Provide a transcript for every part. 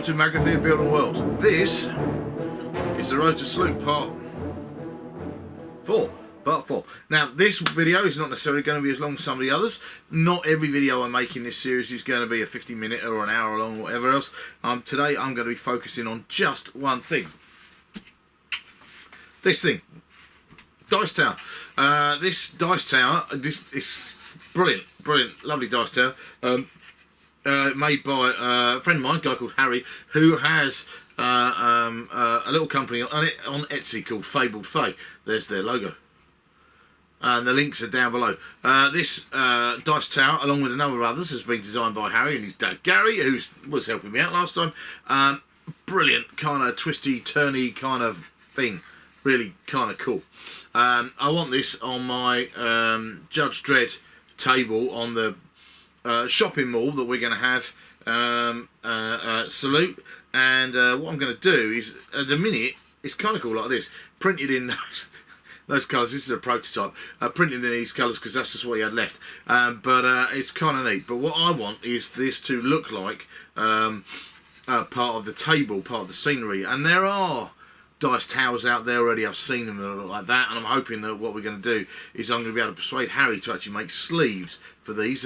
welcome to Magazine of Building Worlds. This is the Road to Sloop Part 4. Now, this video is not necessarily going to be as long as some of the others. Not every video I make in this series is going to be a 50-minute or an hour long or whatever else. Today I'm going to be focusing on just one thing. This thing. Dice tower. This dice tower, this is brilliant, lovely dice tower. Made by a friend of mine, a guy called Harry, who has a little company on Etsy called Fabled. There's their logo. And the links are down below. This dice tower, along with a number of others, has been designed by Harry and his dad Gary, who was helping me out last time. Brilliant, kind of twisty, turny kind of thing. Really kind of cool. I want this on my Judge Dredd table on the shopping mall that we're going to have Salute. And what I'm going to do is, at the minute, it's kind of cool like this, printed in those colours. This is a prototype, printed in these colours because that's just what he had left. But it's kind of neat. But what I want is this to look like part of the table, part of the scenery. And there are dice towers out there already. I've seen them that look like that, and I'm hoping that what we're going to do is I'm going to be able to persuade Harry to actually make sleeves for these.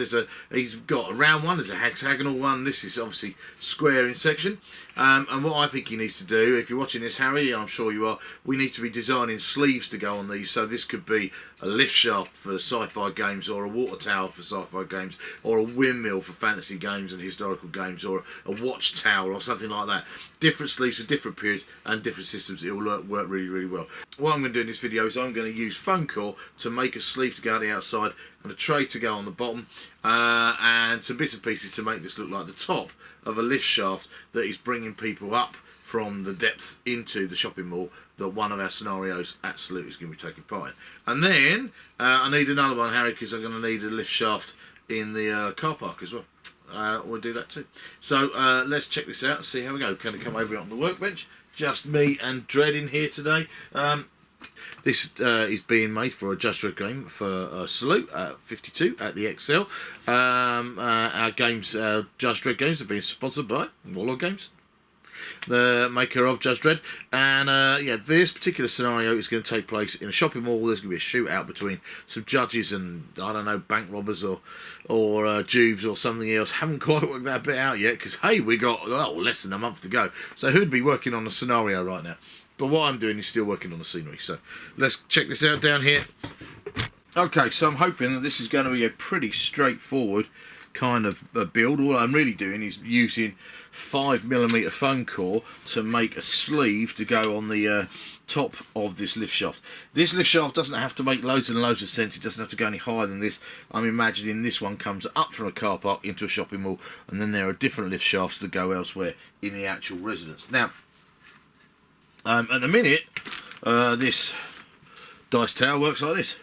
He's got a round one, there's a hexagonal one, this is obviously square in section, and what I think he needs to do, if you're watching this, Harry, and I'm sure you are, we need to be designing sleeves to go on these. So this could be a lift shaft for sci-fi games, or a water tower for sci-fi games, or a windmill for fantasy games and historical games, or a watch tower or something like that. Different sleeves for different periods and different systems. It will work really well. What I'm going to do in this video is I'm going to use foam core to make a sleeve to go on the outside and a tray to go on the bottom, and some bits and pieces to make this look like the top of a lift shaft that is bringing people up from the depths into the shopping mall that one of our scenarios absolutely is going to be taking part in. And then I need another one, Harry, because I'm going to need a lift shaft in the car park as well. We'll do that too. So let's check this out and see how we go. Can it come over here on the workbench? Just me and Dredd in here today. This is being made for a Judge Dredd game for Salute 52 at the XL. Our games, Judge Dredd games, are being sponsored by Warlord Games, the maker of Judge Dredd. And yeah, this particular scenario is going to take place in a shopping mall. There's going to be a shootout between some judges and, I don't know, bank robbers or Juves or something else. Haven't quite worked that bit out yet because, hey, we got less than a month to go. So who'd be working on a scenario right now? But what I'm doing is still working on the scenery. So let's check this out down here. Okay, so I'm hoping that this is going to be a pretty straightforward kind of build. All I'm really doing is using 5mm foam core to make a sleeve to go on the top of this lift shaft. This lift shaft doesn't have to make loads and loads of sense. It doesn't have to go any higher than this. I'm imagining this one comes up from a car park into a shopping mall, and then there are different lift shafts that go elsewhere in the actual residence. Now, at the minute, this dice tower works like this,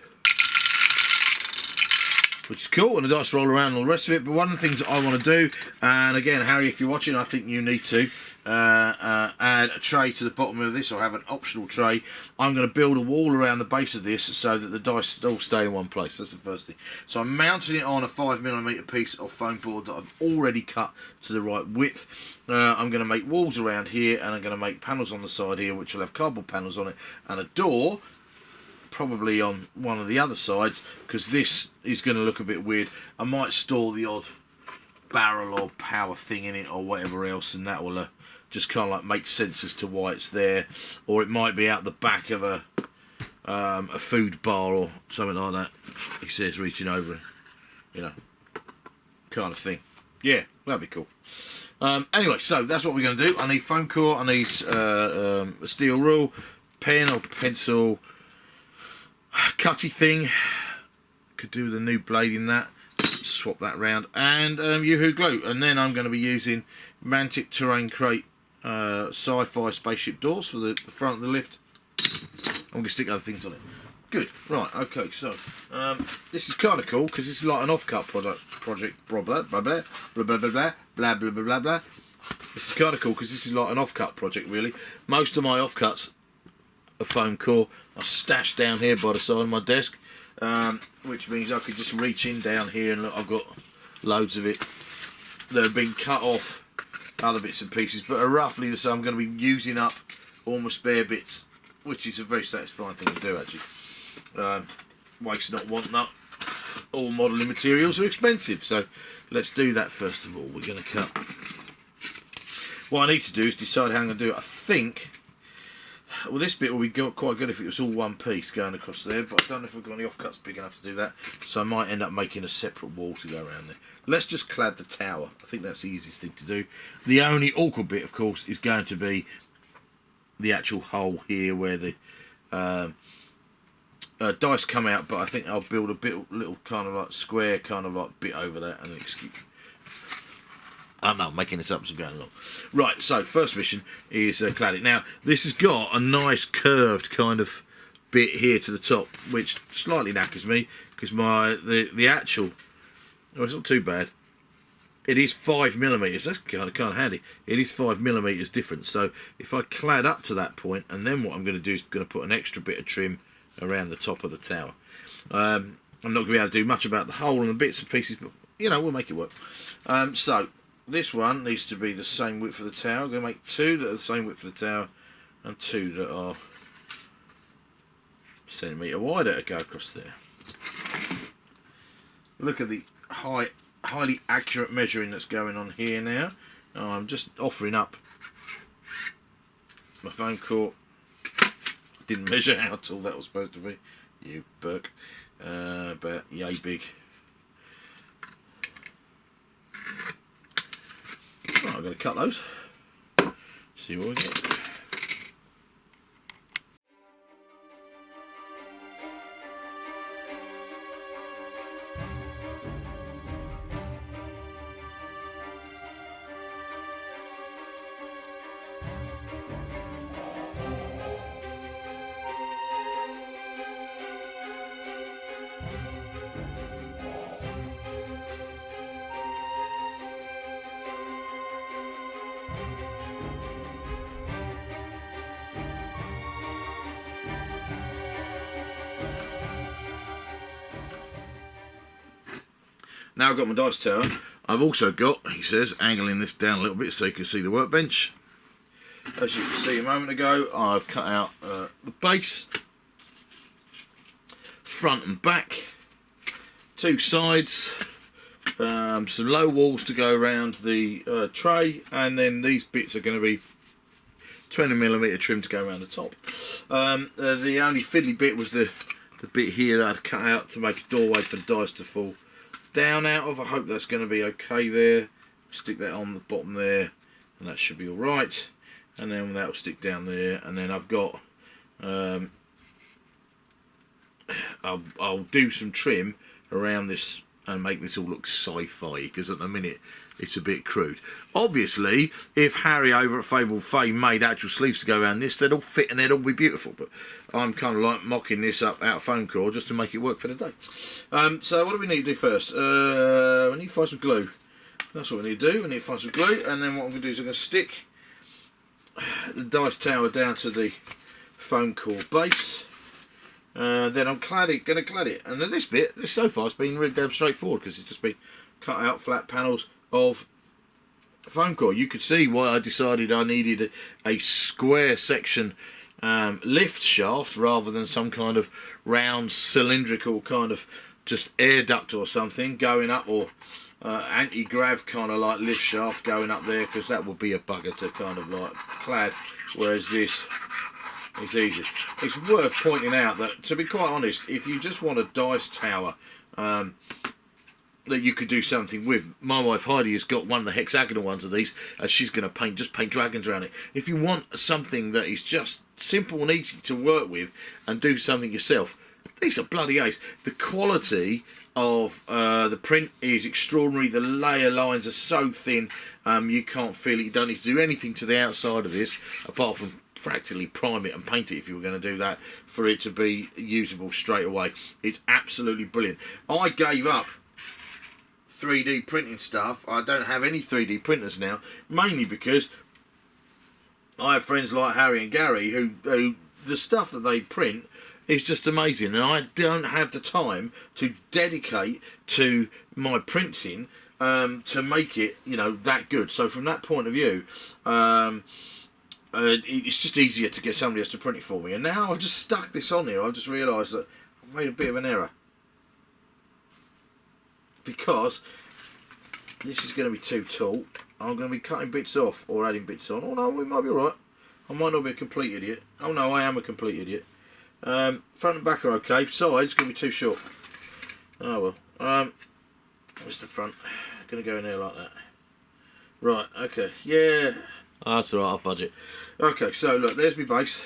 which is cool, and the dice roll around and all the rest of it. But one of the things that I want to do, and again, Harry, if you're watching, I think you need to add a tray to the bottom of this, or have an optional tray. I'm going to build a wall around the base of this so that the dice all stay in one place. That's the first thing. So I'm mounting it on a 5mm piece of foam board that I've already cut to the right width. I'm going to make walls around here, and I'm going to make panels on the side here, which will have cardboard panels on it, and a door probably on one of the other sides, because this is going to look a bit weird. I might store the odd barrel or power thing in it or whatever else, and that will just kind of like make sense as to why it's there. Or it might be out the back of a food bar or something like that. He says reaching over, you know, kind of thing. Yeah, that'd be cool. Anyway, so that's what we're going to do. I need foam core, I need a steel rule, pen or pencil, cutty thing, could do with a new blade in that, swap that round, and Yoo-hoo glue. And then I'm going to be using Mantic Terrain Crate sci-fi spaceship doors for the front of the lift. I'm going to stick other things on it. Good, right, okay, so this is kind of cool because this is like an off-cut project, blah blah blah blah blah blah blah blah blah blah blah blah. This is kind of cool because this is like an off-cut project, really. Most of my off-cuts of foam core are stashed down here by the side of my desk, which means I could just reach in down here and look, I've got loads of it that have been cut off other bits and pieces, but are roughly the same. I'm going to be using up all my spare bits, which is a very satisfying thing to do, actually. Waste not, want not. All modelling materials are expensive, so let's do that first of all. We're going to cut. What I need to do is decide how I'm going to do it. I think, well, this bit will be quite good if it was all one piece going across there, but I don't know if I've got any offcuts big enough to do that, so I might end up making a separate wall to go around there. Let's just clad the tower. I think that's the easiest thing to do. The only awkward bit, of course, is going to be the actual hole here where the dice come out, but I think I'll build a little kind of like square kind of like bit over that, and excuse. I'm not making this up as I'm going along. Right, so first mission is cladding. Now this has got a nice curved kind of bit here to the top, which slightly knackers me because the actual, oh, it's not too bad. It is 5mm. That's kind of handy. It is 5mm difference. So if I clad up to that point, and then what I'm going to do is going to put an extra bit of trim around the top of the tower. I'm not going to be able to do much about the hole and the bits and pieces, but you know, we'll make it work. So this one needs to be the same width for the tower. I'm going to make two that are the same width for the tower and two that are centimetre wider to go across there. Look at the highly accurate measuring that's going on here now. I'm just offering up my foam core. Didn't measure how tall that was supposed to be, you Burke, but yay big. Right, I'm going to cut those, see what we get. Now I've got my dice tower. I've also got, he says, angling this down a little bit so you can see the workbench. As you can see a moment ago, I've cut out the base, front and back, two sides, some low walls to go around the tray, and then these bits are going to be 20mm trim to go around the top. The only fiddly bit was the bit here that I've cut out to make a doorway for the dice to fall down out of. I hope that's going to be okay there. Stick that on the bottom there, and that should be all right. And then that will stick down there. And then I've got, I'll do some trim around this and make this all look sci-fi, because at the minute it's a bit crude. Obviously, if Harry over at Fabled Fame made actual sleeves to go around this, they'd all fit and they'd all be beautiful. But I'm kind of like mocking this up out of foam core just to make it work for the day. So what do we need to do first? We need to find some glue. That's what we need to do. We need to find some glue, and then what I'm going to do is I'm going to stick the dice tower down to the foam core base. Then I'm going to clad it. And then this so far has been really damn straightforward, because it's just been cut out flat panels of foam core. You could see why I decided I needed a square section lift shaft rather than some kind of round cylindrical kind of just air duct or something going up, or anti-grav kind of like lift shaft going up there, because that would be a bugger to kind of like clad, whereas this is easy. It's worth pointing out that, to be quite honest, if you just want a dice tower that you could do something with, my wife Heidi has got one of the hexagonal ones of these, and she's going to paint dragons around it. If you want something that is just simple and easy to work with and do something yourself, these are bloody ace. The quality of the print is extraordinary. The layer lines are so thin, you can't feel it. You don't need to do anything to the outside of this apart from practically prime it and paint it if you were going to do that for it to be usable straight away. It's absolutely brilliant. I gave up 3D printing stuff. I don't have any 3D printers now, mainly because I have friends like Harry and Gary who the stuff that they print is just amazing, and I don't have the time to dedicate to my printing to make it, you know, that good. So from that point of view, it's just easier to get somebody else to print it for me. And now I've just stuck this on here. I've just realised that I've made a bit of an error, because this is going to be too tall. I'm going to be cutting bits off or adding bits on. Oh no, we might be alright. I might not be a complete idiot. Oh no, I am a complete idiot. Front and back are okay. Sides going to be too short. Oh well. Where's the front? Going to go in there like that. Right, okay. Yeah. Oh, that's alright, I'll fudge it. Okay, so look, there's my base.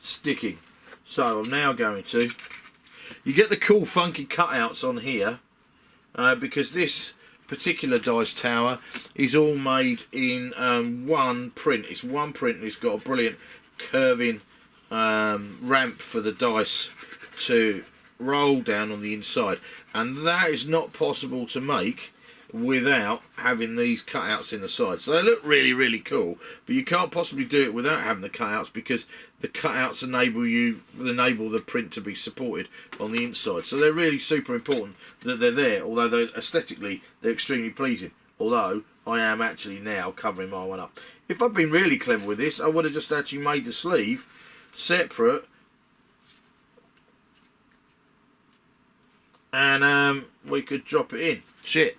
Sticking. So I'm now going to... You get the cool funky cutouts on here, because this particular dice tower is all made in one print. It's one print and it's got a brilliant curving ramp for the dice to roll down on the inside, and that is not possible to make without having these cutouts in the side. So they look really, really cool, but you can't possibly do it without having the cutouts, because the cutouts enable the print to be supported on the inside. So they're really super important that they're there, although aesthetically they're extremely pleasing. Although I am actually now covering my one up. If I'd been really clever with this, I would have just actually made the sleeve separate, and we could drop it in. Shit.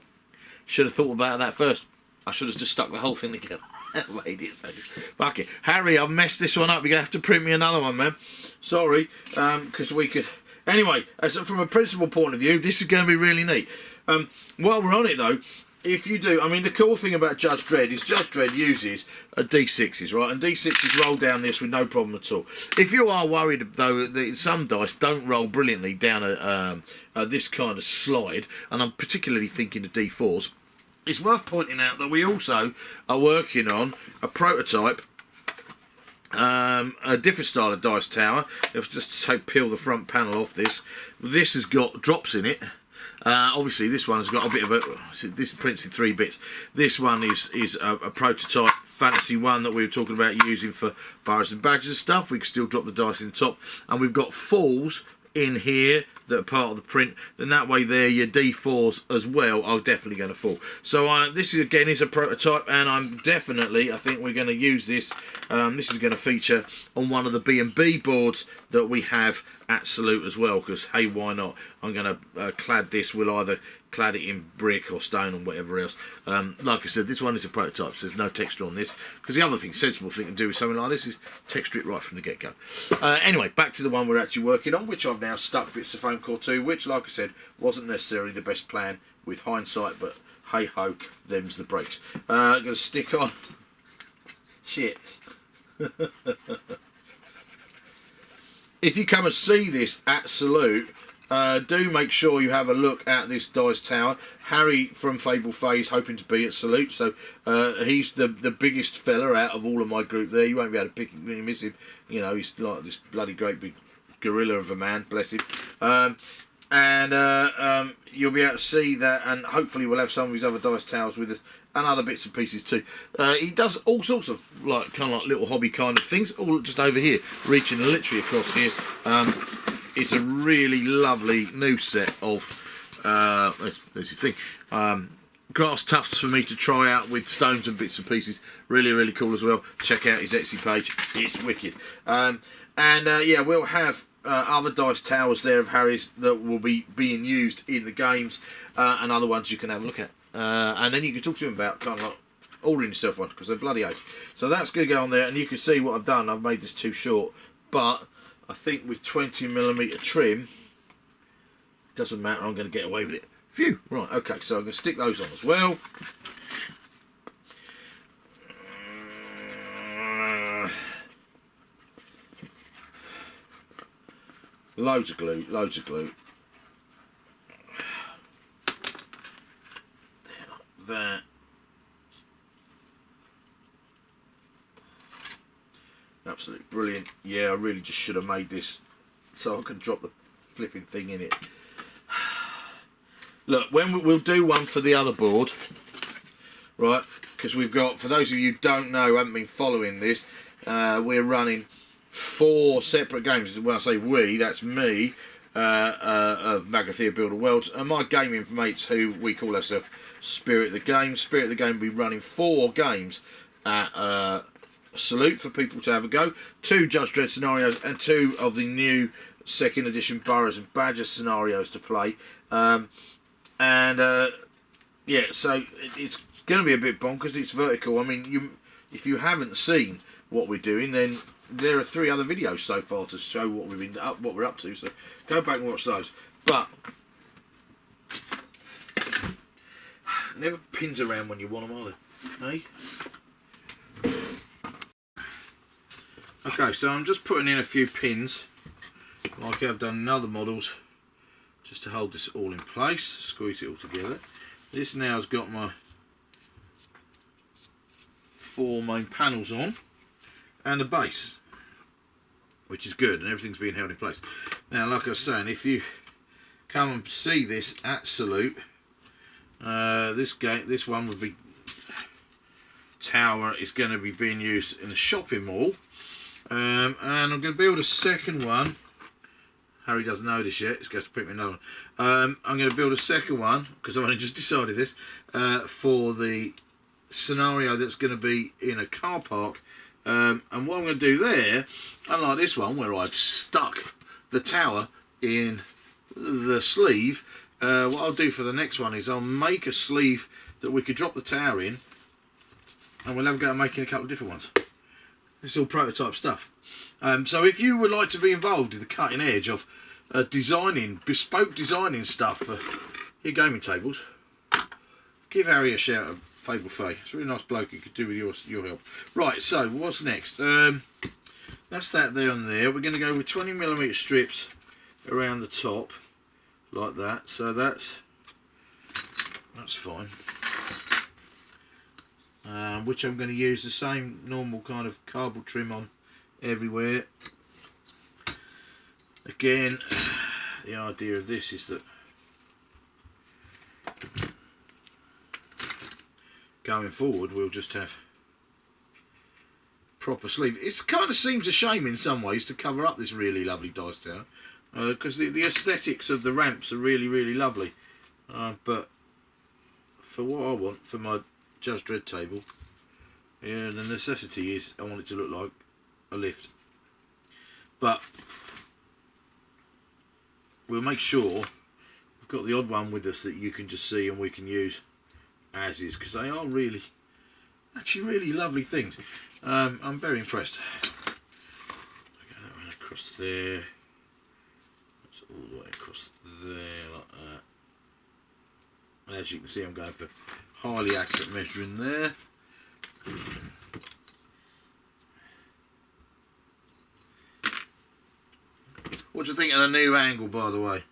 Should have thought about that first. I should have just stuck the whole thing together. Made it so. Fuck it. Harry, I've messed this one up. You're going to have to print me another one, man. Sorry. Because we could... Anyway, from a principal point of view, this is going to be really neat. While we're on it, though, if you do... I mean, the cool thing about Judge Dredd is Judge Dredd uses a D6s, right? And D6s roll down this with no problem at all. If you are worried, though, that some dice don't roll brilliantly down this kind of slide, and I'm particularly thinking of D4s, it's worth pointing out that we also are working on a prototype, a different style of dice tower. If just peel the front panel off this, this has got drops in it. Obviously, this one has got a bit of a. This prints in 3 bits. This one is a prototype fantasy one that we were talking about using for boroughs and badges and stuff. We can still drop the dice in the top, and we've got falls in here that are part of the print, then that way there your D4s as well are definitely going to fall. So this is again is a prototype, and I think we're going to use this. This is going to feature on one of the B&B boards that we have at Salute as well, because hey, why not? I'm going to clad this. We'll either clad it in brick or stone or whatever else. Like I said, this one is a prototype, so there's no texture on this, because the other sensible thing to do with something like this is texture it right from the get-go. Anyway, back to the one we're actually working on, which I've now stuck bits of foam core to, which, like I said, wasn't necessarily the best plan with hindsight, but hey ho, them's the breaks. I'm going to stick on shit. If you come and see this at Salute, do make sure you have a look at this dice tower. Harry from Fabled is hoping to be at Salute, so he's the biggest fella out of all of my group there. You won't be able to pick him and miss him. You know, he's like this bloody great big gorilla of a man, bless him. You'll be able to see that, and hopefully we'll have some of his other dice towers with us, and other bits and pieces too. He does all sorts of kind of little hobby kind of things, all just over here, reaching literally across here. It's a really lovely new set of there's his thing, grass tufts for me to try out with stones and bits and pieces. Really, really cool as well. Check out his Etsy page; it's wicked. Yeah, we'll have other dice towers there of Harry's that will be being used in the games, and other ones you can have a look at. And then you can talk to him about kind of like ordering yourself one, because they're bloody ace. So that's going to go on there, and you can see what I've done. I've made this too short, but I think with 20mm trim, doesn't matter, I'm going to get away with it. Phew! Right, okay, so I'm going to stick those on as well. Loads of glue, loads of glue. That. Absolutely brilliant. Yeah, I really just should have made this so I can drop the flipping thing in it. Look, we'll do one for the other board, right? Because we've got, for those of you who don't know, haven't been following this, we're running 4 separate games. When I say we, that's me, of Magathea Builder Worlds, and my gaming mates, who we call ourselves Spirit of the Game. Spirit of the Game will be running 4 games at Salute for people to have a go. 2 Judge Dredd scenarios and 2 of the new 2nd edition Burrows and Badgers scenarios to play. Yeah, so it's going to be a bit bonkers. It's vertical. I mean, if you haven't seen what we're doing, then there are 3 other videos so far to show what we're up to. So go back and watch those. But never pins around when you want them, are they? Hey? Okay, so I'm just putting in a few pins, like I've done in other models, just to hold this all in place, squeeze it all together. This now has got my 4 main panels on, and the base, which is good, and everything's being held in place. Now, like I was saying, if you come and see this at Salute, this one would be tower is going to be being used in a shopping mall, and I'm going to build a second one. Harry doesn't know this yet, he's going to pick me another one. I'm going to build a second one, because I've only just decided this, for the scenario that's going to be in a car park. And what I'm going to do there, unlike this one where I've stuck the tower in the sleeve, what I'll do for the next one is I'll make a sleeve that we could drop the tower in, and we'll have a go at making a couple of different ones. It's all prototype stuff. So if you would like to be involved in the cutting edge of bespoke designing stuff for your gaming tables, give Harry a shout at Fabled Faye. It's a really nice bloke, he could do with your help. Right, so what's next? That's that there and there. We're going to go with 20mm strips around the top, like that. So that's fine. Which I'm going to use the same normal kind of cardboard trim on everywhere. Again, the idea of this is that going forward we'll just have proper sleeve. It kind of seems a shame in some ways to cover up this really lovely dice tower, because the aesthetics of the ramps are really lovely, but for what I want for my Judge Dredd table, yeah, the necessity is I want it to look like a lift. But we'll make sure we've got the odd one with us that you can just see and we can use as is, because they are actually really lovely things. I'm very impressed. Go that way across there. That's all the way across there like that. As you can see, I'm going for highly accurate measuring there. What do you think of the new angle, by the way?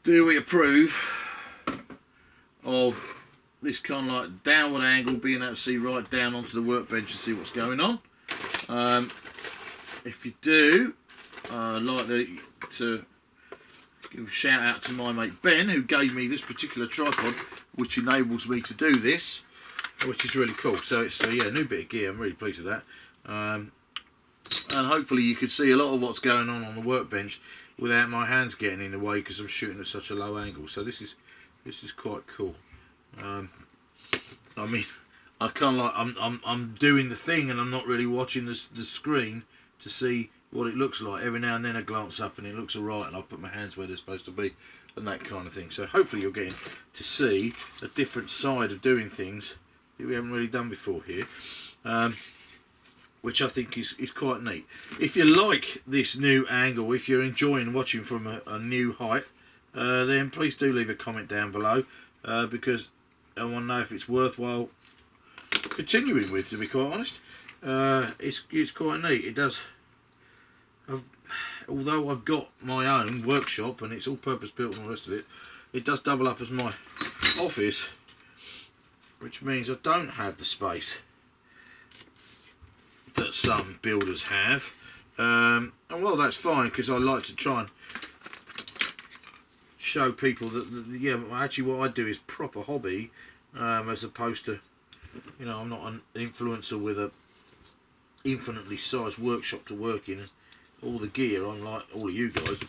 Do we approve of this kind of like downward angle, being able to see right down onto the workbench and see what's going on? If you do, I'd like to give a shout out to my mate Ben, who gave me this particular tripod, which enables me to do this, which is really cool. So it's yeah, a new bit of gear. I'm really pleased with that. And hopefully you could see a lot of what's going on the workbench without my hands getting in the way, because I'm shooting at such a low angle. So this is quite cool. I mean, I kind of like I'm doing the thing and I'm not really watching the screen to see what it looks like. Every now and then I glance up and it looks alright, and I put my hands where they're supposed to be, and that kind of thing. So hopefully you're getting to see a different side of doing things that we haven't really done before here, which I think is quite neat. If you like this new angle, if you're enjoying watching from a new height, then please do leave a comment down below, because I want to know if it's worthwhile continuing with, to be quite honest. It's quite neat. It does. Although I've got my own workshop and it's all purpose built and all the rest of it, it does double up as my office, which means I don't have the space that some builders have. And well, that's fine, because I like to try and show people that yeah, actually what I do is proper hobby, as opposed to, you know, I'm not an influencer with a infinitely sized workshop to work in, all the gear, unlike all of you guys.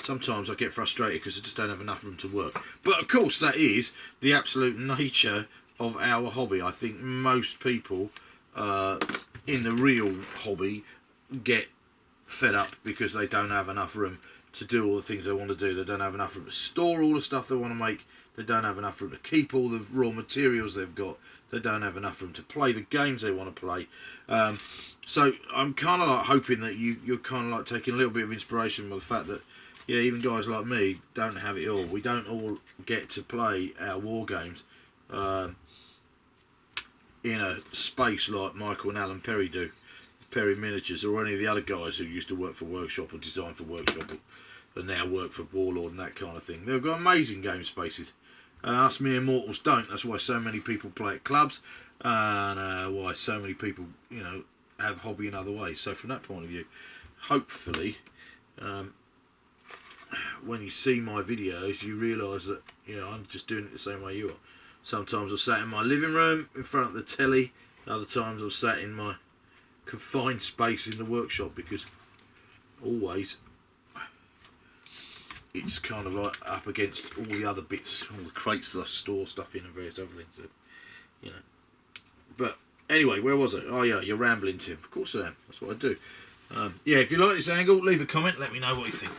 Sometimes I get frustrated because I just don't have enough room to work. But of course, that is the absolute nature of our hobby. I think most people in the real hobby get fed up because they don't have enough room to do all the things they want to do. They don't have enough room to store all the stuff they want to make. They don't have enough room to keep all the raw materials they've got. They don't have enough room to play the games they want to play. So I'm kind of like hoping that you're kind of like taking a little bit of inspiration by the fact that, yeah, even guys like me don't have it all. We don't all get to play our war games in a space like Michael and Alan Perry do, Perry Miniatures, or any of the other guys who used to work for Workshop or design for Workshop and now work for Warlord and that kind of thing. They've got amazing game spaces. Us mere mortals don't. That's why so many people play at clubs, and why so many people, you know, have hobby in other ways. So from that point of view, hopefully, when you see my videos, you realise that, you know, I'm just doing it the same way you are. Sometimes I'm sat in my living room in front of the telly. Other times I'm sat in my confined space in the workshop, because always it's kind of like up against all the other bits, all the crates that I store stuff in and various other things, so, you know. But anyway, where was it? Oh yeah, you're rambling, Tim. Of course I am. That's what I do. Yeah, if you like this angle, leave a comment. Let me know what you think.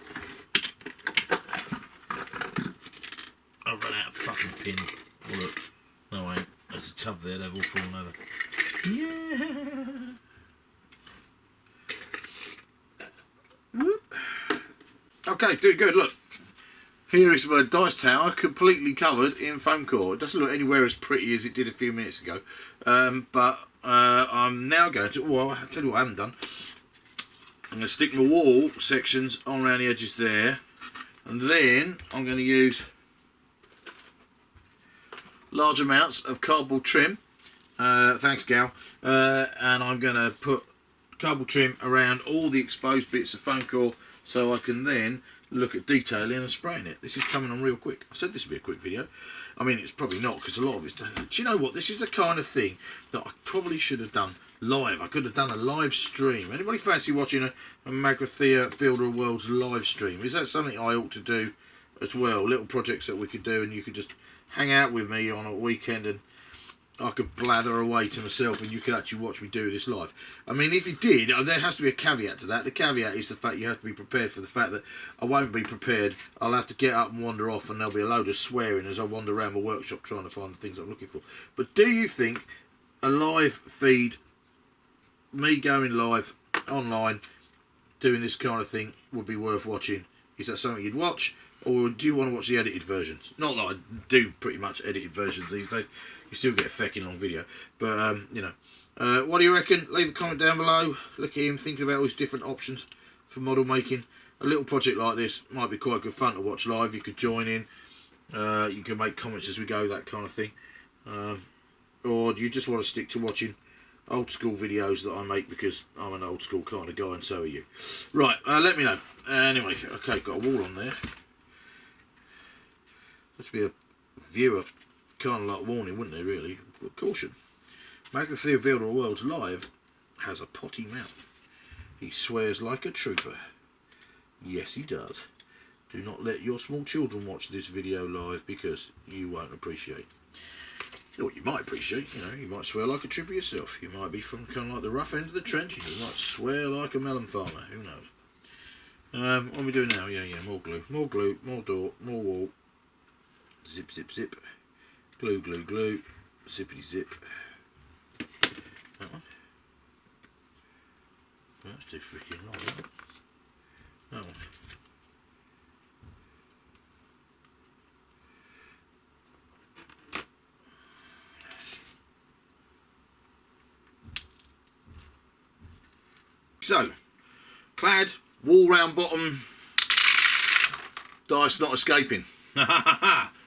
I've run out of fucking pins. Oh, look. No, I ain't. There's a tub there. They've all fallen over. Yeah. Whoop. Okay, do good. Look. Here is my dice tower, completely covered in foam core. It doesn't look anywhere as pretty as it did a few minutes ago. But I'm now going to, well, I'll tell you what I haven't done. I'm going to stick my wall sections on around the edges there. And then I'm going to use large amounts of cardboard trim. Thanks, Gal. And I'm going to put cardboard trim around all the exposed bits of foam core, so I can then look at detailing and spraying it. This is coming on real quick. I said this would be a quick video. I mean, it's probably not, because a lot of it's done. Do you know what? This is the kind of thing that I probably should have done live. I could have done a live stream. Anybody fancy watching a Magrathea Builder of Worlds live stream? Is that something I ought to do as well? Little projects that we could do, and you could just hang out with me on a weekend, and I could blather away to myself and you could actually watch me do this live. I mean, if you did, there has to be a caveat to that. The caveat is the fact you have to be prepared for the fact that I won't be prepared. I'll have to get up and wander off, and there'll be a load of swearing as I wander around my workshop trying to find the things I'm looking for. But do you think a live feed, me going live online, doing this kind of thing, would be worth watching? Is that something you'd watch? Or do you want to watch the edited versions? Not that I do pretty much edited versions these days. You still get a fecking long video. But, you know. What do you reckon? Leave a comment down below. Look at him thinking about all his different options for model making. A little project like this might be quite good fun to watch live. You could join in. You can make comments as we go, that kind of thing. Or do you just want to stick to watching old school videos that I make, because I'm an old school kind of guy and so are you. Right, let me know. Anyway, okay, got a wall on there. That'd be a viewer kind of like warning, wouldn't they, really? But caution. Magrathea Builder of Worlds live has a potty mouth. He swears like a trooper. Yes, he does. Do not let your small children watch this video live, because you won't appreciate. Or you might appreciate, you know, you might swear like a trooper yourself. You might be from kind of like the rough end of the trench, and you might swear like a melon farmer. Who knows? What are we doing now? Yeah, more glue, more door, more wall. Zip, zip, zip. Glue, glue, glue. Zippity zip. That one. That's too freaking long, isn't it? That one. So, clad, wall round bottom, dice not escaping.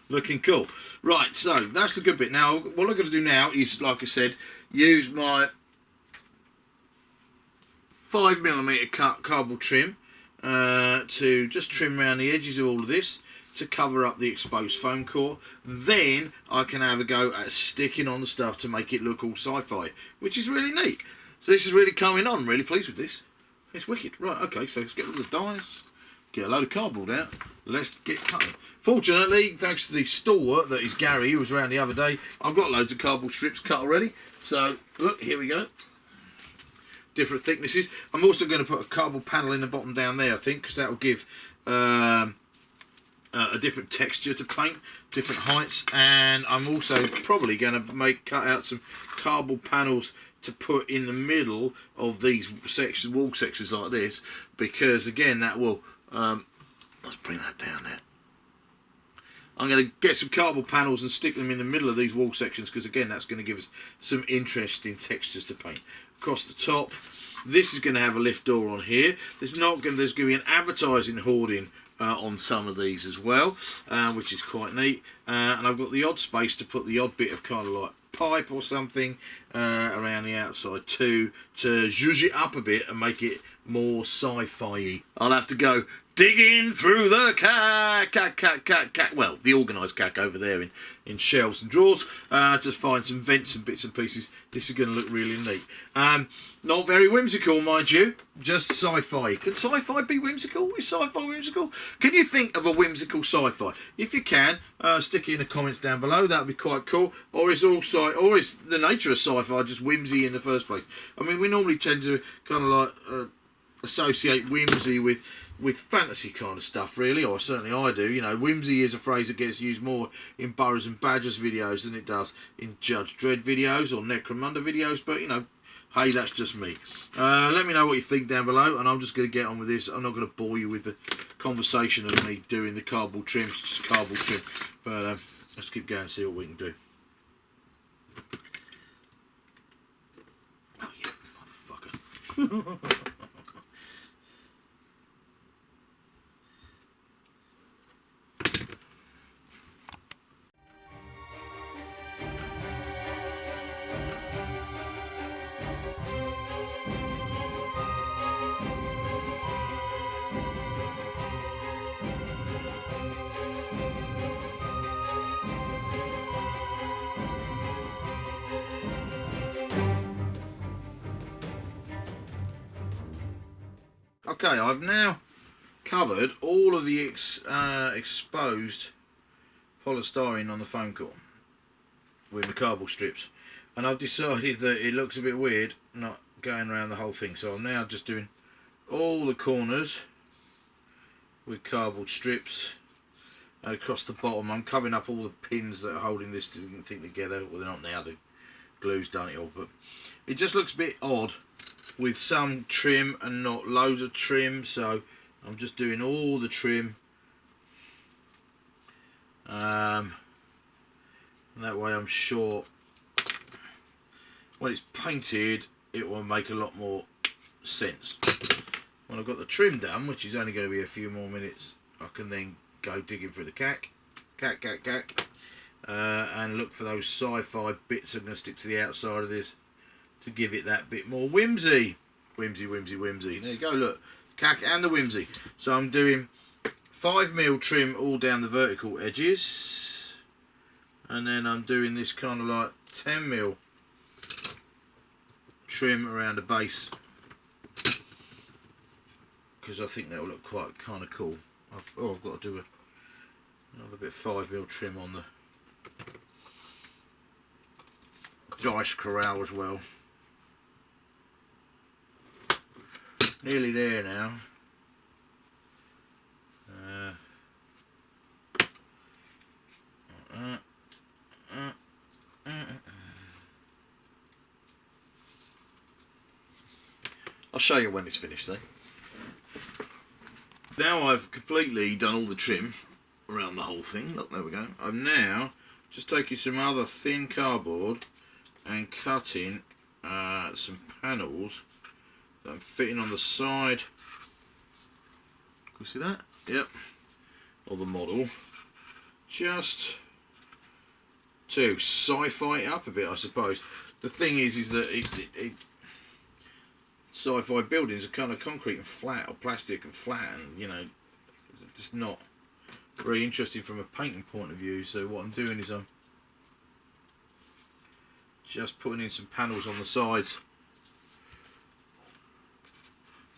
Looking cool. Right, so that's the good bit. Now, what I'm going to do now is, like I said, use my 5mm cut cardboard trim to just trim around the edges of all of this to cover up the exposed foam core. Then I can have a go at sticking on the stuff to make it look all sci-fi, which is really neat. So this is really coming on. I'm really pleased with this. It's wicked. Right, okay, so let's get rid of the dies. Get a load of cardboard out. Let's get cutting. Fortunately, thanks to the stalwart that is Gary, who was around the other day, I've got loads of cardboard strips cut already. So, look, here we go. Different thicknesses. I'm also going to put a cardboard panel in the bottom down there, I think, because that will give a different texture to paint, different heights. And I'm also probably going to cut out some cardboard panels to put in the middle of these sections, wall sections like this, because again, that will... let's bring that down there. I'm going to get some cardboard panels and stick them in the middle of these wall sections, because again, that's going to give us some interesting textures to paint. Across the top, this is going to have a lift door on here. There's going to be an advertising hoarding on some of these as well, which is quite neat. And I've got the odd space to put the odd bit of kind of like pipe or something around the outside too, to zhuzh it up a bit and make it more sci-fi-y. I'll have to go digging through the cack. Well, the organised cack over there in shelves and drawers. Just find some vents and bits and pieces. This is going to look really neat. Not very whimsical, mind you. Just sci-fi. Can sci-fi be whimsical? Is sci-fi whimsical? Can you think of a whimsical sci-fi? If you can, stick it in the comments down below. That would be quite cool. Or is the nature of sci-fi just whimsy in the first place? I mean, we normally tend to kind of like associate whimsy with fantasy kind of stuff, really, or certainly I do. You know, whimsy is a phrase that gets used more in Burrows and Badgers videos than it does in Judge Dredd videos or Necromunda videos, but you know, hey, that's just me. Let me know what you think down below, and I'm just going to get on with this. I'm not going to bore you with the conversation of me doing the cardboard trim. It's just cardboard trim, but let's keep going and see what we can do. Oh, you motherfucker. Okay, I've now covered all of the exposed polystyrene on the foam core with the cardboard strips, and I've decided that it looks a bit weird not going around the whole thing, so I'm now just doing all the corners with cardboard strips, and across the bottom I'm covering up all the pins that are holding this thing together. Well, they're not now, the glue's done it all, but it just looks a bit odd with some trim and not loads of trim, so I'm just doing all the trim, and that way I'm sure when it's painted it will make a lot more sense. When I've got the trim done, which is only going to be a few more minutes, I can then go digging through the cack, and look for those sci-fi bits. I'm going to stick to the outside of this to give it that bit more whimsy. Whimsy. There you go, look. Cack and the whimsy. So I'm doing 5mm trim all down the vertical edges. And then I'm doing this kind of like 10mm trim around the base. Because I think that'll look quite kind of cool. I've got to do another bit of 5mm trim on the dice corral as well. Nearly there now. I'll show you when it's finished though. Now I've completely done all the trim around the whole thing. Look, there we go. I'm now just taking some other thin cardboard and cutting some panels that I'm fitting on the side. Can you see that? Yep. Of the model. Just to sci-fi it up a bit, I suppose. The thing is that sci-fi buildings are kind of concrete and flat, or plastic and flat, and you know, it's not very interesting from a painting point of view. So what I'm doing is I'm just putting in some panels on the sides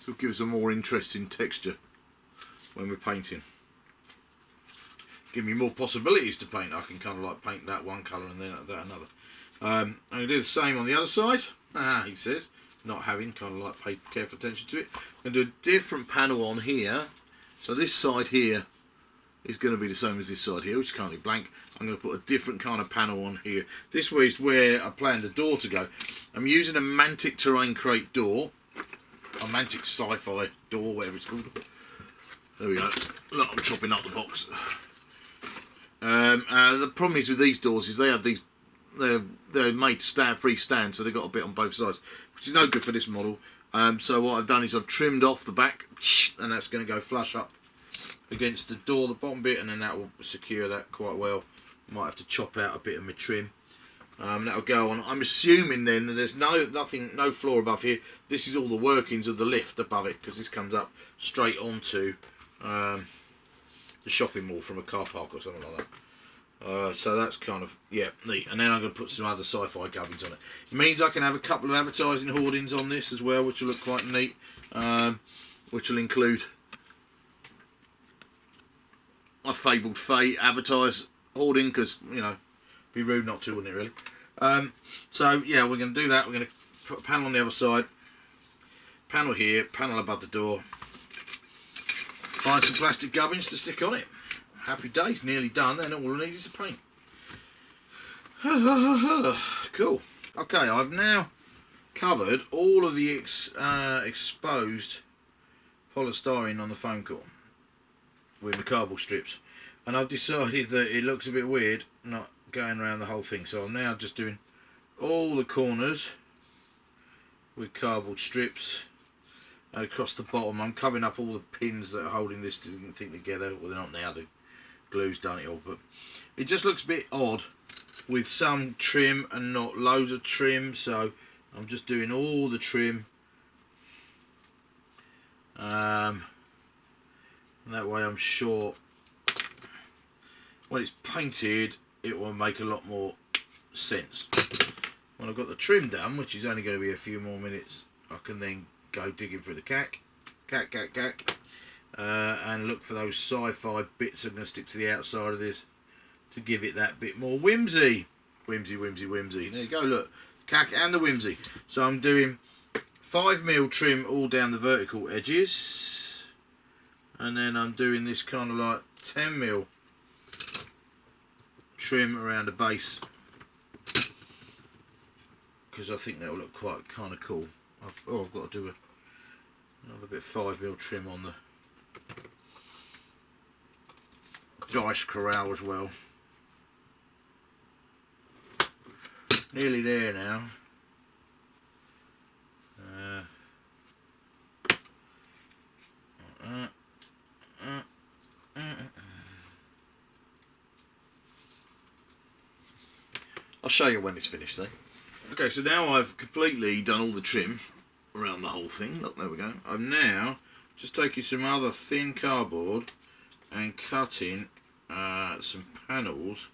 So it'll give us a more interesting texture when we're painting. Give me more possibilities to paint. I can kind of like paint that one colour and then that another. I'm going to do the same on the other side. He says, not having kind of like pay careful attention to it. I'm going to do a different panel on here. So this side here is going to be the same as this side here, which is currently blank. I'm going to put a different kind of panel on here. This way is where I planned the door to go. I'm using a Mantic terrain crate door, a Mantic sci-fi door, whatever it's called. There we go. Look, I'm chopping up the box. The problem is with these doors is they have these, they're made to stand freestand, so they've got a bit on both sides, which is no good for this model. So what I've done is I've trimmed off the back, and that's going to go flush up against the door, the bottom bit, and then that will secure that quite well. Might have to chop out a bit of my trim. That'll go on. I'm assuming then that there's no floor above here. This is all the workings of the lift above it, because this comes up straight onto the shopping mall from a car park or something like that. So that's kind of, yeah, neat. And then I'm going to put some other sci-fi gubbins on it. It means I can have a couple of advertising hoardings on this as well, which will look quite neat. Which will include a Fabled Fate advertise hoarding, because, you know, be rude not to, wouldn't it, really? So yeah, we're going to do that. We're going to put a panel on the other side, panel here, panel above the door, find some plastic gubbins to stick on it. Happy days, nearly done. Then all I need is a paint. Cool. Okay, I've now covered all of the exposed polystyrene on the foam core with the cardboard strips, and I've decided that it looks a bit weird not going around the whole thing, so I'm now just doing all the corners with cardboard strips, and across the bottom I'm covering up all the pins that are holding this thing together. Well, they're not now, the glue's done it all, but it just looks a bit odd with some trim and not loads of trim, so I'm just doing all the trim, and that way I'm sure when it's painted it will make a lot more sense. When I've got the trim done, which is only going to be a few more minutes, I can then go digging through the cack, and look for those sci-fi bits that are going to stick to the outside of this to give it that bit more whimsy. Whimsy. There you go, look, cack and the whimsy. So I'm doing 5mm trim all down the vertical edges, and then I'm doing this kind of like 10mm trim around the base, because I think that will look quite kind of cool. I've got to do another bit of 5mm trim on the dice corral as well. Nearly there now. I'll show you when it's finished though. Okay, so now I've completely done all the trim around the whole thing. Look, there we go. I'm now just taking some other thin cardboard and cutting some panels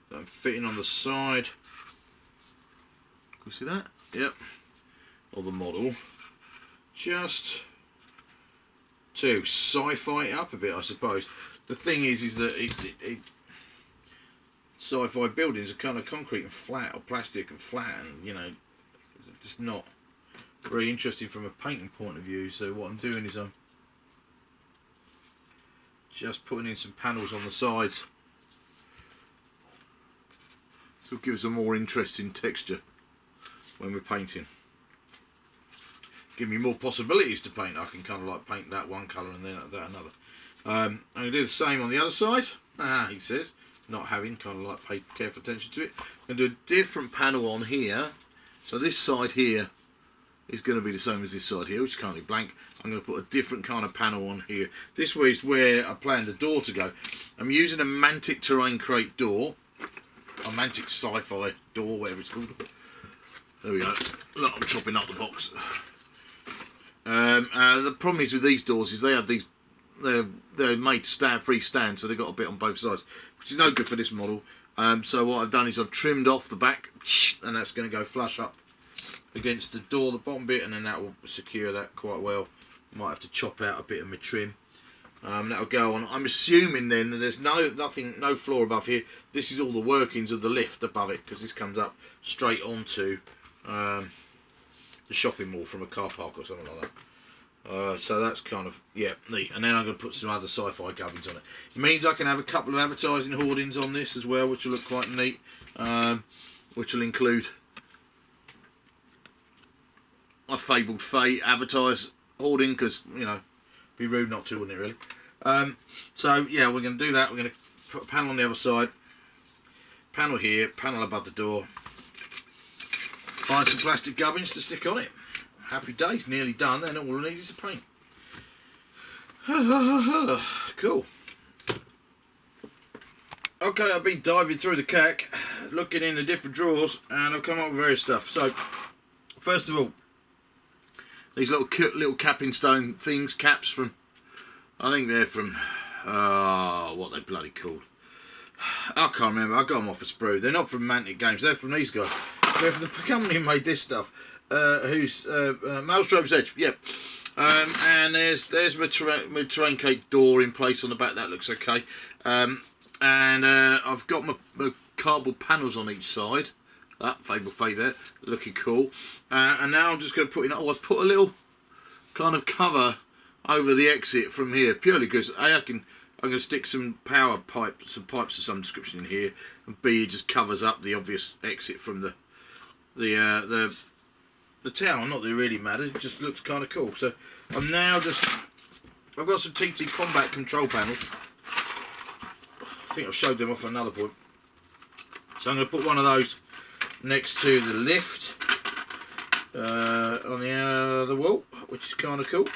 that I'm fitting on the side. Can you see that? Yep. Of the model. Just to sci-fi it up a bit, I suppose. The thing is that sci-fi buildings are kind of concrete and flat, or plastic and flat, and, you know, it's not very interesting from a painting point of view. So what I'm doing is I'm just putting in some panels on the sides, so it'll give us a more interesting texture when we're painting. Give me more possibilities to paint. I can kind of like paint that one colour and then that another. I'm going to do the same on the other side. He says, not having kind of like pay careful attention to it. I'm going to do a different panel on here. So this side here is going to be the same as this side here, which is currently blank. I'm going to put a different kind of panel on here. This way is where I planned the door to go. I'm using a Mantic terrain crate door, a Mantic sci-fi door, whatever it's called. There we go. Look, I'm chopping up the box. The problem is with these doors is they have these, they're made to stand freestand, so they've got a bit on both sides, which is no good for this model. So what I've done is I've trimmed off the back, and that's going to go flush up against the door, the bottom bit, and then that will secure that quite well. Might have to chop out a bit of my trim. That'll go on. I'm assuming then that there's no floor above here. This is all the workings of the lift above it, because this comes up straight onto the shopping mall from a car park or something like that. So that's kind of, yeah, neat. And then I'm going to put some other sci-fi gubbins on it. It means I can have a couple of advertising hoardings on this as well, which will look quite neat. Which will include a Fabled Fate advertise hoarding, because, you know, be rude not to, wouldn't it, really? So yeah, we're going to do that. We're going to put a panel on the other side, panel here, panel above the door, find some plastic gubbins to stick on it. Happy days, nearly done, and all I need is a paint. Cool. Okay, I've been diving through the cack, looking in the different drawers, and I've come up with various stuff. So, first of all, these little capping stone things, caps from, I think they're from, what they bloody called. I can't remember, I got them off a sprue. They're not from Mantic Games, they're from these guys. They're from the company who made this stuff, who's Maelstrom's Edge, yep. And there's my terrain cake door in place on the back, that looks okay. And I've got my cardboard panels on each side. That Fabled Fate there, looking cool. And now I'm just going to put in, I've put a little kind of cover over the exit from here, purely because I'm going to stick some power pipes, some pipes of some description in here, and B, it just covers up the obvious exit from the tower. Not that it really matters, it just looks kind of cool. So I'm now I've got some TT Combat control panels. I think I've showed them off at another point. So I'm going to put one of those next to the lift on the other wall, which is kind of cool.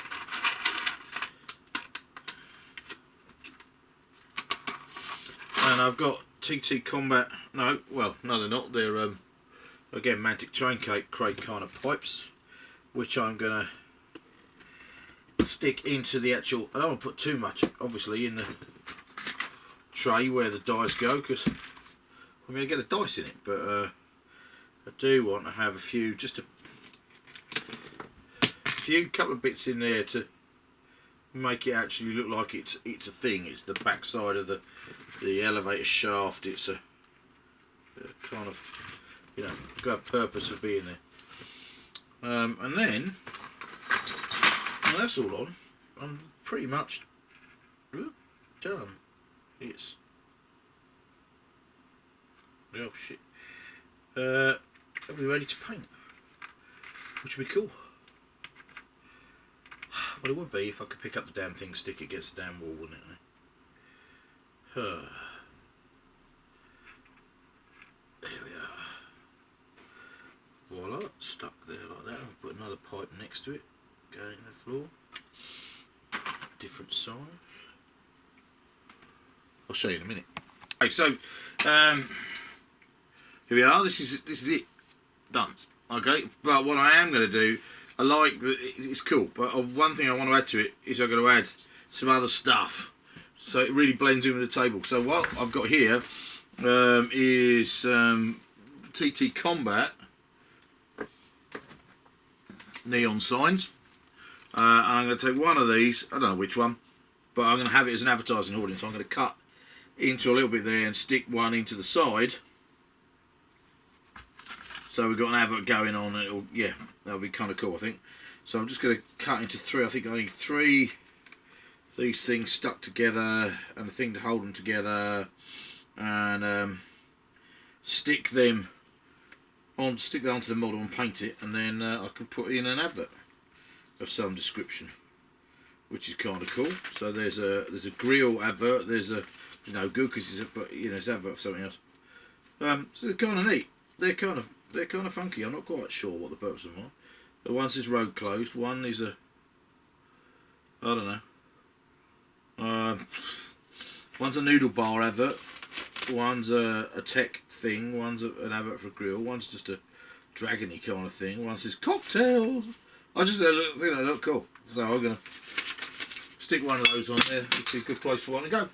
And I've got TT Combat, no they're not, they're again Mantic Terrain Crate kind of pipes, which I'm going to stick into the actual, I don't want to put too much obviously in the tray where the dice go, because I'm going to get a dice in it, but I do want to have a few, just a couple of bits in there to make it actually look like it's a thing. It's the back side of the elevator shaft. It's a kind of, you know, got a purpose of being there. And then, well, that's all on. I'm pretty much done. It's, oh shit. Are we ready to paint? Which would be cool. Well, it would be if I could pick up the damn thing, stick it against the damn wall, wouldn't it? There we are. Voila, stuck there like that. I'll put another pipe next to it, going in the floor. Different size. I'll show you in a minute. Okay, so here we are. This is it. Done. Okay, but what I am going to do, I like, it's cool, but one thing I want to add to it is I'm going to add some other stuff, so it really blends in with the table. So what I've got here is TT Combat neon signs, and I'm going to take one of these, I don't know which one, but I'm going to have it as an advertising hoarding, so I'm going to cut into a little bit there and stick one into the side. So we've got an advert going on, and it'll, yeah, that'll be kind of cool, I think. So I'm just going to cut into three. I need three of these things stuck together, and a thing to hold them together, and stick them onto the model and paint it, and then I can put in an advert of some description, which is kind of cool. So there's a grill advert. There's a, you know, good because it's an advert for something else. So they're kind of neat. They're kind of funky. I'm not quite sure what the purpose of them are. The one says road closed. One is a, I don't know. One's a noodle bar advert. One's a tech thing. One's an advert for a grill. One's just a dragony kind of thing. One says cocktails. I just think they look cool. So I'm gonna stick one of those on there. It'd be a good place for one to go.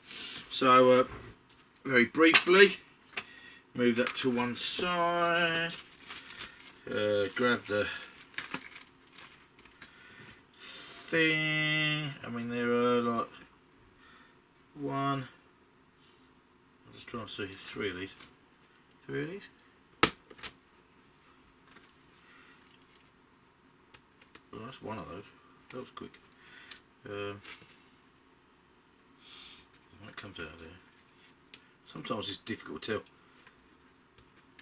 So very briefly, move that to one side. Grab the thing. I mean, there are like one. I'm just trying to see 3 of these. 3 of these. Oh, that's one of those. That was quick. That comes out of there. Sometimes it's difficult to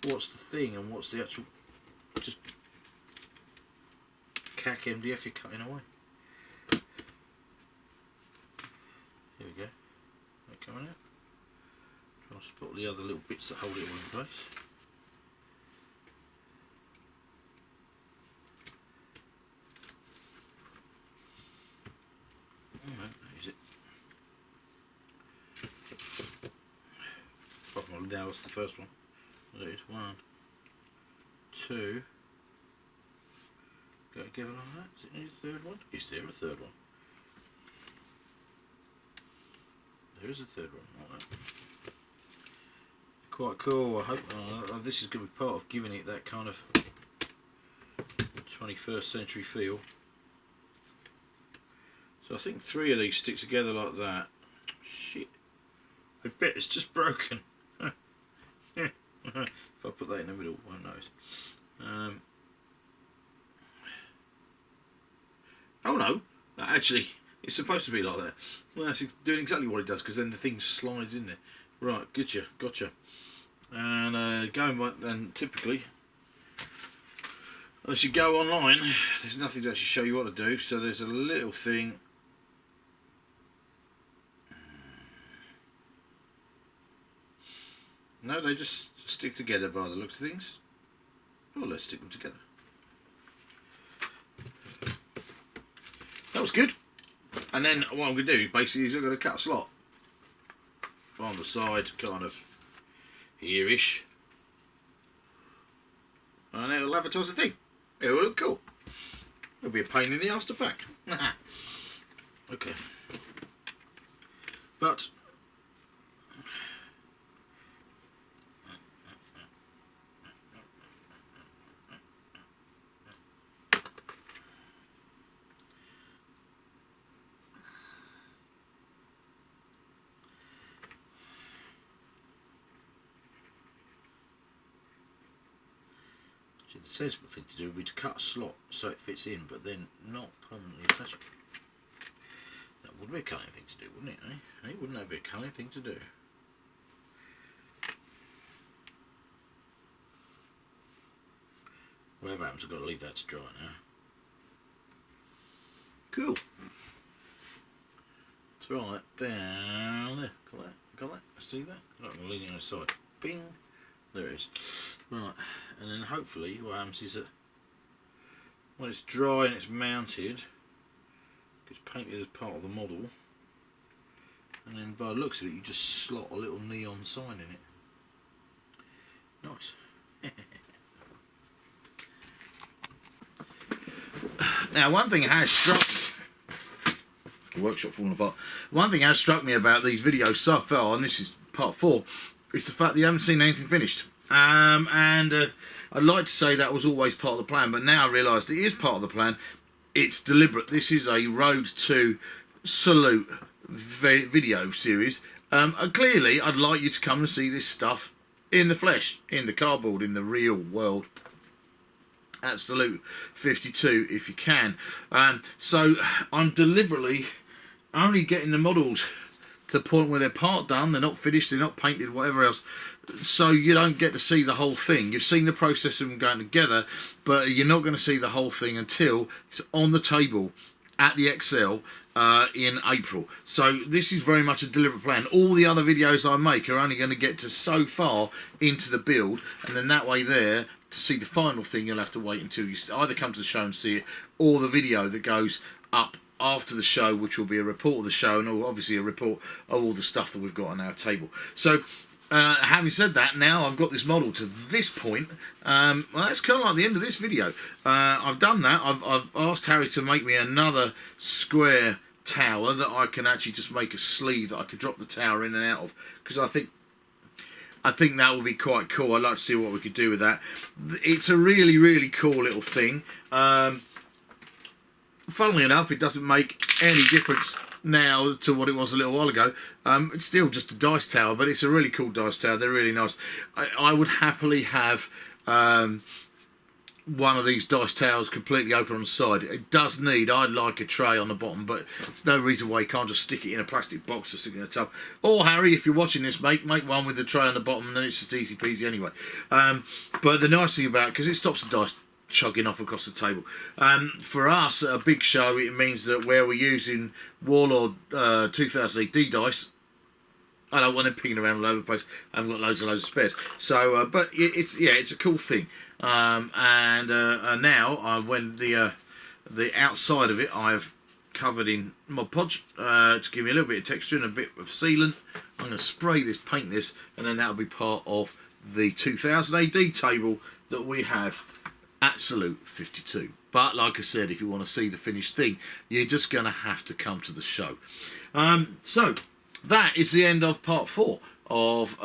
tell what's the thing and what's the actual just cack MDF you're cutting away. Here we go. They're coming out. Trying to spot the other little bits that hold it all in place. Now what's the first one? There it is. 1, 2. Go together like that. Is it need a third one? Is there a third one? There is a third one like that. Quite cool. I hope this is going to be part of giving it that kind of 21st century feel. So I think 3 of these stick together like that. Shit. I bet it's just broken. If I put that in the middle, I won't notice. Oh no, actually, it's supposed to be like that. Well, that's doing exactly what it does, because then the thing slides in there. Right, gotcha. And going by, and typically, unless you go online, there's nothing to actually show you what to do. So there's a little thing. No, they just stick together by the looks of things. Well, let's stick them together. That was good. And then what I'm going to do basically is I'm going to cut a slot on the side, kind of here-ish. And it'll advertise the thing. It will look cool. It'll be a pain in the arse to pack. Okay. But the sensible thing to do would be to cut a slot so it fits in, but then not permanently attach it. That would be a cunning thing to do, wouldn't it? Eh? Wouldn't that be a cunning thing to do? Whatever happens, I've got to leave that to dry now. Cool. Let's roll that down there. Got that? See that? I'm not going to lean it on the side. Bing. There it is. Right, and then hopefully what happens is that when it's dry and it's mounted, it's painted as part of the model, and then by the looks of it you just slot a little neon sign in it. Nice. Now one thing has struck me, workshop falling apart, one thing has struck me about these videos so far, and this is part 4, is the fact that you haven't seen anything finished. I'd like to say that was always part of the plan, but now I realise it is part of the plan. It's deliberate. This is a Road to Salute video series. Clearly, I'd like you to come and see this stuff in the flesh, in the cardboard, in the real world. At Salute 52, if you can. So I'm deliberately only getting the models to the point where they're part done, they're not finished, they're not painted, whatever else, so you don't get to see the whole thing. You've seen the process of them going together, but you're not going to see the whole thing until it's on the table at the Excel in April. So this is very much a deliberate plan. All the other videos I make are only going to get to so far into the build, and then that way there, to see the final thing, you'll have to wait until you either come to the show and see it, or the video that goes up after the show, which will be a report of the show, and obviously a report of all the stuff that we've got on our table. So having said that, now I've got this model to this point. Well, that's kind of like the end of this video. I've done that. I've asked Harry to make me another square tower that I can actually just make a sleeve that I could drop the tower in and out of, because I think that would be quite cool. I'd like to see what we could do with that. It's a really, really cool little thing. funnily enough, it doesn't make any difference now to what it was a little while ago. It's still just a dice tower, but it's a really cool dice tower. They're really nice. I would happily have one of these dice towers completely open on the side. It does need, I'd like a tray on the bottom, but there's no reason why you can't just stick it in a plastic box or stick it in a tub. Or Harry, if you're watching this, make one with the tray on the bottom, and then it's just easy peasy anyway. But the nice thing about it, because it stops the dice chugging off across the table. For us, at a big show, it means that where we're using Warlord 2000 AD dice, I don't want them pinging around all over the place. I haven't got loads and loads of spares. So, but it's a cool thing. And now, when the outside of it, I've covered in Mod Podge to give me a little bit of texture and a bit of sealant. I'm going to paint this, and then that'll be part of the 2000 AD table that we have at Salute 52. But like I said, if you want to see the finished thing, you're just going to have to come to the show. So that is the end of part 4 of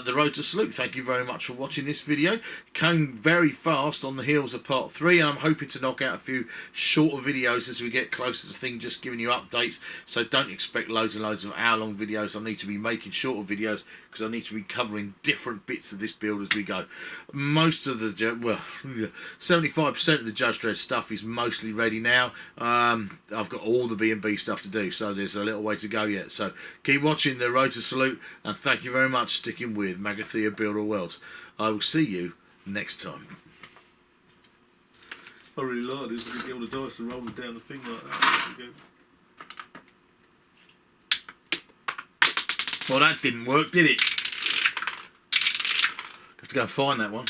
the Road to Salute. Thank you very much for watching this video. Came very fast on the heels of part 3, and I'm hoping to knock out a few shorter videos as we get closer to the thing, just giving you updates. So don't expect loads and loads of hour-long videos. I need to be making shorter videos because I need to be covering different bits of this build as we go. Most of the, 75% of the Judge Dredd stuff is mostly ready now. I've got all the B&B stuff to do, so there's a little way to go yet. So keep watching the Road to Salute, and thank you very much for sticking with Magathea Builder Worlds. I will see you next time. I really like this. You get all the dice and roll them down the thing like that. Well, that didn't work, did it? Have to go and find that one.